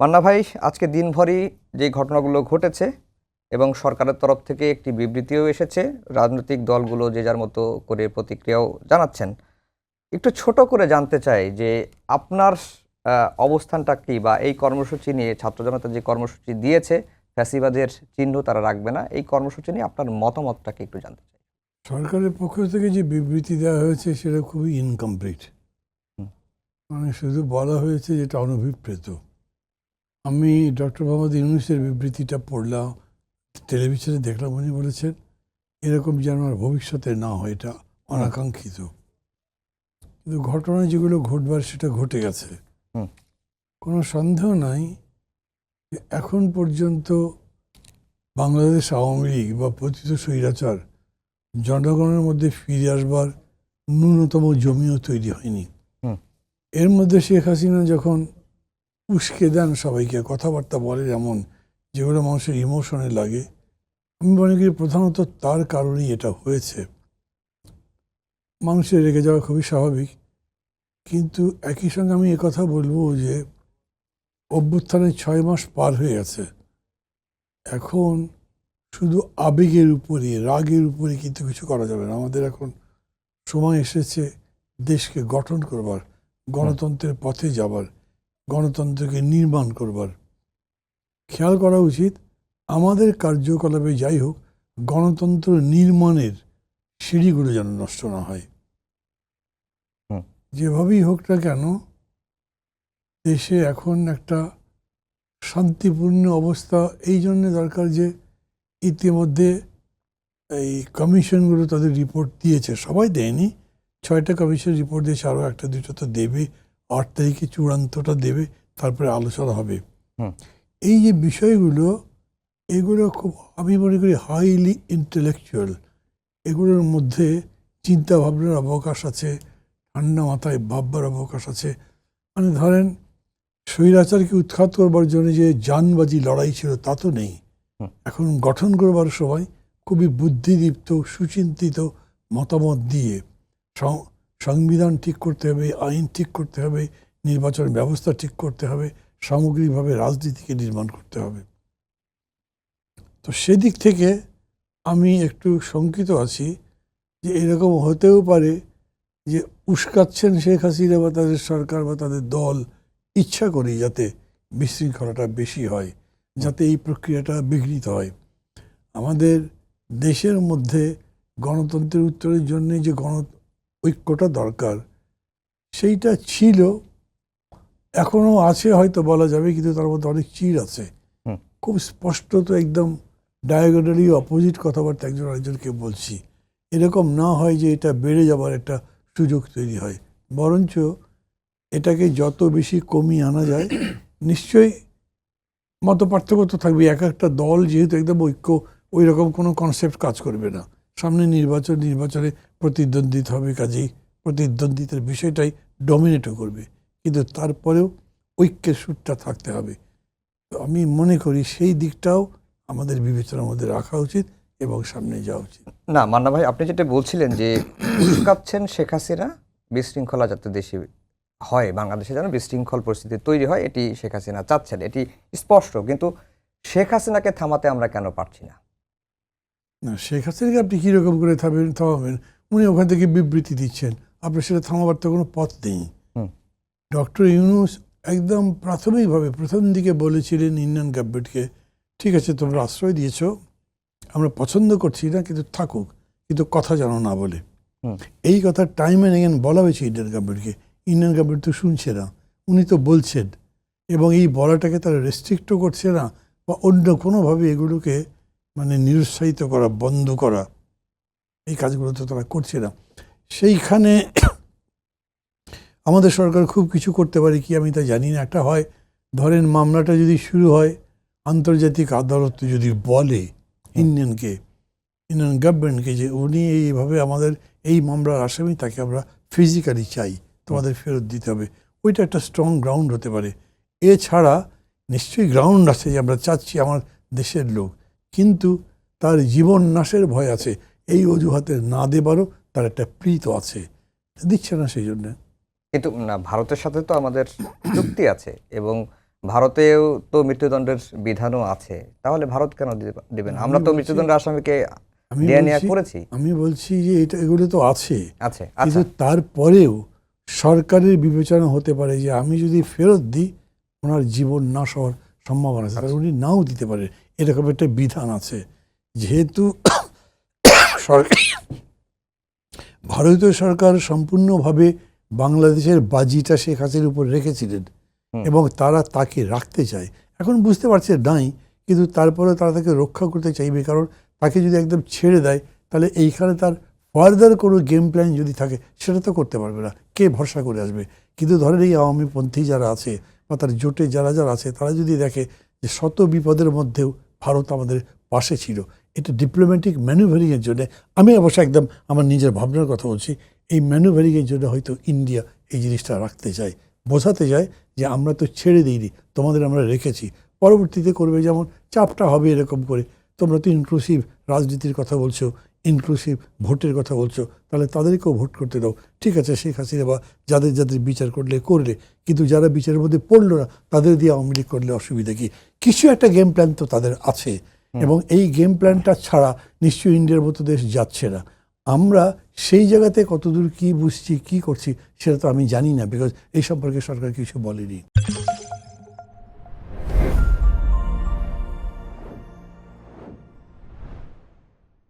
মান্না ভাই, আজকে দিনভরই যে ঘটনাগুলো ঘটেছে এবং সরকারের তরফ থেকে একটি বিবৃতিও এসেছে, রাজনৈতিক দলগুলো যে যার মতো করে প্রতিক্রিয়াও জানাচ্ছেন। একটু ছোট করে জানতে চাই যে আপনার অবস্থানটা কি, বা এই কর্মসূচি নিয়ে ছাত্র জনতা যে কর্মসূচি দিয়েছে, ফ্যাসিবাদের চিহ্ন তারা রাখবে না, এই কর্মসূচি নিয়ে আপনার মতামতটাকে একটু জানতে চাই। সরকারের পক্ষ থেকে যে বিবৃতি দেওয়া হয়েছে সেটা খুবই ইনকমপ্লিট। মানে শুধু বলা হয়েছে যেটা অনভিপ্রেত। আমি ডক্টর মোহাম্মদ ইউনূসের বিবৃতিটা পড়লাম, টেলিভিশনে দেখলাম, উনি বলেছেন এরকম যেন আর ভবিষ্যতে না হয়, এটা অনাকাঙ্ক্ষিত। কিন্তু ঘটনা যেগুলো ঘটবার সেটা ঘটে গেছে। কোনো সন্দেহ নাই যে এখন পর্যন্ত বাংলাদেশ আওয়ামী লীগ বা পতিত স্বৈরাচার জনগণের মধ্যে ফিরে আসবার ন্যূনতম জমিও তৈরি হয়নি। এর মধ্যে শেখ হাসিনা যখন উস্কে দেন সবাইকে, কথাবার্তা বলে এমন যেগুলো মানুষের ইমোশনে লাগে, আমি মনে করি প্রধানত তার কারণেই এটা হয়েছে। মানুষের রেগে যাওয়া খুবই স্বাভাবিক, কিন্তু একই সঙ্গে আমি কথা বলবো যে অভ্যুত্থানের 6 মাস পার হয়ে গেছে। এখন শুধু আবেগের উপরে, রাগের উপরে কিন্তু কিছু করা যাবে না। আমাদের এখন সময় এসেছে দেশকে গঠন করবার, গণতন্ত্রের পথে যাবার, গণতন্ত্রকে নির্মাণ করবার। খেয়াল করা উচিত আমাদের কার্যকলাপে যাই হোক, গণতন্ত্র নির্মাণের সিঁড়িগুলো যেন নষ্ট না হয়। যেভাবেই হোক না কেন, দেশে এখন একটা শান্তিপূর্ণ অবস্থা এই জন্য দরকার যে ইতিমধ্যে এই কমিশনগুলো তাদের রিপোর্ট দিয়েছে, সবাই দেয়নি, 6টা কমিশন রিপোর্ট দিয়েছে, আরও 1-2টা তো দেবে, 8 তারিখে চূড়ান্তটা দেবে, তারপরে আলোচনা হবে। এই যে বিষয়গুলো, এগুলো খুব, আমি মনে করি হাইলি ইন্টেলেকচুয়াল। এগুলোর মধ্যে চিন্তা ভাবনার অবকাশ আছে, ঠান্ডা মাথায় ভাববার অবকাশ আছে। মানে ধরেন, স্বৈরাচারকে উৎখাত করবার জন্য যে জানবাজি লড়াই ছিল তা তো নেই। এখন গঠন করবার সময় খুবই বুদ্ধিদীপ্ত, সুচিন্তিত মতামত দিয়ে সংবিধান ঠিক করতে হবে, আইন ঠিক করতে হবে, নির্বাচন ব্যবস্থা ঠিক করতে হবে, সামগ্রিকভাবে রাজনীতিকে নির্মাণ করতে হবে। তো সেদিক থেকে আমি একটু শঙ্কিত আছি যে এরকম হতেও পারে যে উস্কাচ্ছেন শেখ হাসিনা বা তাদের সরকার বা তাদের দল ইচ্ছা করেই, যাতে বিশৃঙ্খলাটা বেশি হয়, যাতে এই প্রক্রিয়াটা বিঘ্নিত হয়। আমাদের দেশের মধ্যে গণতন্ত্রের উত্তরের জন্য যে ঐক্যটা দরকার, সেইটা ছিল, এখনও আছে হয়তো বলা যাবে, কিন্তু তার মধ্যে অনেক চির আছে। খুব স্পষ্টত একদম ডায়াগোনালি অপোজিট কথাবার্তা একজন আরেকজনকে বলছি। এরকম না হয় যে এটা বেড়ে যাবার একটা সুযোগ তৈরি হয়, বরঞ্চ এটাকে যত বেশি কমিয়ে আনা যায়। নিশ্চয়ই মত পার্থক্য তো থাকবে, এক একটা দল যেহেতু একদম ঐক্য, ওই রকম কোনো কনসেপ্ট কাজ করবে না। সামনে নির্বাচনে প্রতিদ্বন্দ্বিতা হবে, কাজেই প্রতিদ্বন্দ্বিতার বিষয়টাই ডমিনেটও করবে, কিন্তু তারপরেও ঐক্যের সুরটা থাকতে হবে। তো আমি মনে করি সেই দিকটাও আমাদের বিবেচনার মধ্যে রাখা উচিত এবং সামনে যাওয়া উচিত। না মান্না ভাই, আপনি যেটা বলছিলেন যে উস্কাচ্ছেন শেখ হাসিনা, বিশৃঙ্খলা যাতে দেশে হয়, বাংলাদেশে যেন বিশৃঙ্খল পরিস্থিতি তৈরি হয়, এটি শেখ হাসিনা চাচ্ছেন, এটি স্পষ্ট। কিন্তু শেখ হাসিনাকে থামাতে আমরা কেন পারছি না? না, শেখ হাসিনাকে আপনি কীরকম করে থামাবেন? উনি ওখান থেকে বিবৃতি দিচ্ছেন, আপনার সেটা থামাবার তো কোনো পথ নেই। ডক্টর ইউনূস একদম প্রাথমিকভাবে প্রথম দিকে বলেছিলেন ইন্ডিয়ান গভর্নমেন্টকে, ঠিক আছে তোমরা আশ্রয় দিয়েছ, আমরা পছন্দ করছি না, কিন্তু থাকুক, কিন্তু কথা যেন না বলে। এই কথা টাইম অ্যান্ড এগেন বলা হয়েছে ইন্ডিয়ান গভর্নমেন্টকে। ইন্ডিয়ান গভর্নমেন্ট তো শুনছে না, উনি তো বলছেন, এবং এই বলাটাকে তারা রেস্ট্রিক্টও করছে না, বা অন্য কোনোভাবে এগুলোকে মানে নিরুৎসাহিত করা, বন্ধ করা, এই কাজগুলো তো তারা করছে না। সেইখানে আমাদের সরকার খুব কিছু করতে পারে কি আমি তা জানি না। একটা হয়, ধরেন মামলাটা যদি শুরু হয়, আন্তর্জাতিক আদালত যদি বলে ইন্ডিয়ান গভর্নমেন্টকে যে উনি এইভাবে আমাদের এই মামলার আসামি, তাকে আমরা ফিজিক্যালি চাই, তোমাদের ফেরত দিতে হবে, ওইটা একটা স্ট্রং গ্রাউন্ড হতে পারে। এছাড়া নিশ্চয়ই গ্রাউন্ড আছে যে আমরা চাচ্ছি আমার দেশের লোক, কিন্তু তার জীবন নাশের ভয় আছে, এই অজুহাতে না দেবারও তার একটা প্রীত আছে, দিচ্ছে না সেই জন্য। কিন্তু না, ভারতের সাথে তো আমাদের চুক্তি আছে, এবং ভারতেও তো মৃত্যুদণ্ডের বিধানও আছে, তাহলে ভারত কেন দিবেন? আমরা তো মৃত্যুদণ্ডের আসামিকে দেয়া নেয়া করেছি। আমি বলছি যে এগুলো তো আছে, আছে, কিন্তু আচ্ছা, তারপরেও সরকারের বিবেচনা হতে পারে যে আমি যদি ফেরত দিই ওনার জীবন নাশ হওয়ার সম্ভাবনা আছে, তাহলে উনি নাও দিতে পারে, এরকম একটা বিধান আছে। যেহেতু সরকার, ভারতীয় সরকার সম্পূর্ণভাবে বাংলাদেশের বাজিটা শেখ হাসিনার উপর রেখেছিলেন এবং তারা তাকে রাখতে চায়। এখন বুঝতে পারছে নাই, কিন্তু তারপরে তারা তাকে রক্ষা করতে চাইবে, কারণ তাকে যদি একদম ছেড়ে দেয় তাহলে এইখানে তার ফার্দার কোনো গেম প্ল্যান যদি থাকে সেটা তো করতে পারবে না, কে ভরসা করে আসবে। কিন্তু ধরেন এই আওয়ামীপন্থী যারা আছে বা তার জোটে যারা যারা আছে, তারা যদি দেখে যে শত বিপদের মধ্যেও ভারত আমাদের পাশে ছিল, এটা ডিপ্লোম্যাটিক ম্যানুভারিংয়ের জন্য, আমি অবশ্য একদম আমার নিজের ভাবনার কথা বলছি, এই ম্যানুভারিংয়ের জন্য হয়তো ইন্ডিয়া এই জিনিসটা রাখতে চায়, বোঝাতে চায় যে আমরা তো ছেড়ে দিইনি, তোমাদের আমরা রেখেছি। পরবর্তীতে করবে যেমন চাপটা হবে এরকম করে, তোমরা তো ইনক্লুসিভ রাজনীতির কথা বলছো, ইনক্লুসিভ ভোটের কথা বলছো, তাহলে তাদেরকেও ভোট করতে দাও। ঠিক আছে, শেখ হাসিনা বা যাদের যাদের বিচার করলে, কিন্তু যারা বিচারের মধ্যে পড়লো না তাদের দিয়ে আওয়ামী লীগ করলে অসুবিধা কি? কিছু একটা গেম প্ল্যান তো তাদের আছে, এবং এই গেম প্ল্যানটা ছাড়া নিশ্চয়ই ইন্ডিয়ার মতো দেশ যাচ্ছে না। আমরা সেই জায়গাতে কতদূর কি বুঝছি, কি করছি সেটা তো আমি জানি না, বিকজ এই সম্পর্কে সরকার কিছু বলেনি।